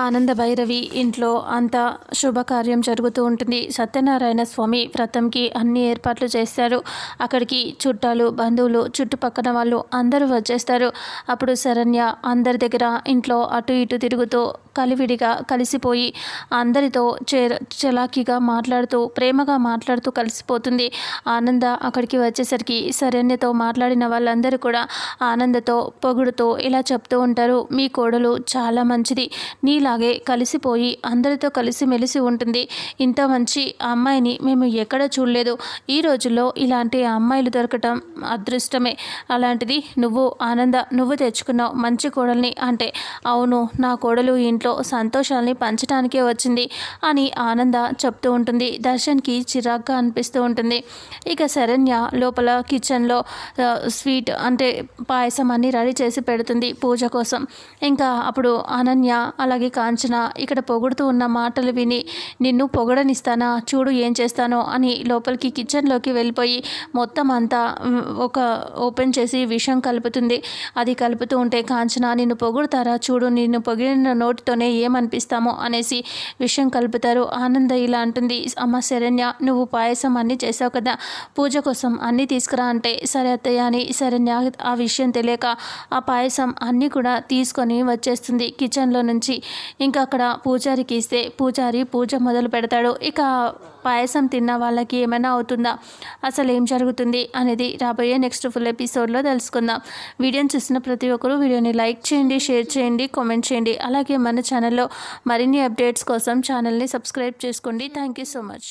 ఆనంద భైరవి ఇంట్లో అంత శుభకార్యం జరుగుతూ ఉంటుంది. సత్యనారాయణ స్వామి వ్రతంకి అన్ని ఏర్పాట్లు చేస్తారు. అక్కడికి చుట్టాలు, బంధువులు, చుట్టుపక్కన వాళ్ళు అందరూ వచ్చేస్తారు. అప్పుడు శరణ్య అందరి దగ్గర ఇంట్లో అటు ఇటు తిరుగుతూ కలివిడిగా కలిసిపోయి అందరితో చలాకీగా మాట్లాడుతూ ప్రేమగా మాట్లాడుతూ కలిసిపోతుంది. ఆనంద అక్కడికి వచ్చేసరికి శరణ్యతో మాట్లాడిన వాళ్ళందరూ కూడా ఆనందతో పొగుడుతూ ఇలా చెప్తూ ఉంటారు, మీ కోడలు చాలా మంచిది, నీలాగే కలిసిపోయి అందరితో కలిసిమెలిసి ఉంటుంది. ఇంత మంచి అమ్మాయిని మేము ఎక్కడ చూడలేదు. ఈ రోజుల్లో ఇలాంటి అమ్మాయిలు దొరకటం అదృష్టమే. అలాంటిది నువ్వు తెచ్చుకున్నావు మంచి కోడల్ని అంటే, అవును నా కోడలు ఇంట్లో సంతోషాల్ని పంచడానికే వచ్చింది అని ఆనంద చెప్తూ ఉంటుంది. దర్శన్కి చిరాగ్గా అనిపిస్తూ ఉంటుంది. ఇక శరణ్య లోపల కిచెన్లో స్వీట్ అంటే పాయసం అన్ని రెడీ చేసి పెడుతుంది పూజ కోసం. ఇంకా అప్పుడు అనన్య అలాగే కాంచన ఇక్కడ పొగుడుతూ ఉన్న మాటలు విని, నిన్ను పొగడనిస్తానా చూడు ఏం చేస్తానో అని లోపలికి కిచెన్లోకి వెళ్ళిపోయి మొత్తం అంతా ఒక ఓపెన్ చేసి విషం కలుపుతుంది. అది కలుపుతూ ఉంటే కాంచన, నిన్ను పొగుడుతారా చూడు, నిన్ను పొగిడిన నోటితోనే ఏమనిపిస్తామో అనేసి విషం కలుపుతారు. ఆనంద ఇలా అంటుంది, అమ్మ శరణ్య నువ్వు పాయసం అన్నీ చేసావు కదా, పూజ కోసం అన్నీ తీసుకురా అంటే, సరే అత్తయ్య అని శరణ్య ఆ విషయం తెలియక ఆ పాయసం అన్నీ కూడా తీసుకొని వచ్చేస్తుంది కిచెన్లో నుంచి. ఇంకా అక్కడ పూజారికి ఇస్తే పూజారి పూజ మొదలు పెడతాడు. ఇక పాయసం తిన్న వాళ్ళకి ఏమైనా అవుతుందా, అసలు ఏం జరుగుతుంది అనేది రాబోయే నెక్స్ట్ ఫుల్ ఎపిసోడ్లో తెలుసుకుందాం. వీడియోని చూసిన ప్రతి ఒక్కరూ వీడియోని లైక్ చేయండి, షేర్ చేయండి, కామెంట్ చేయండి. అలాగే మన ఛానల్లో మరిన్ని అప్డేట్స్ కోసం ఛానల్ని సబ్స్క్రైబ్ చేసుకోండి. Thank you so much.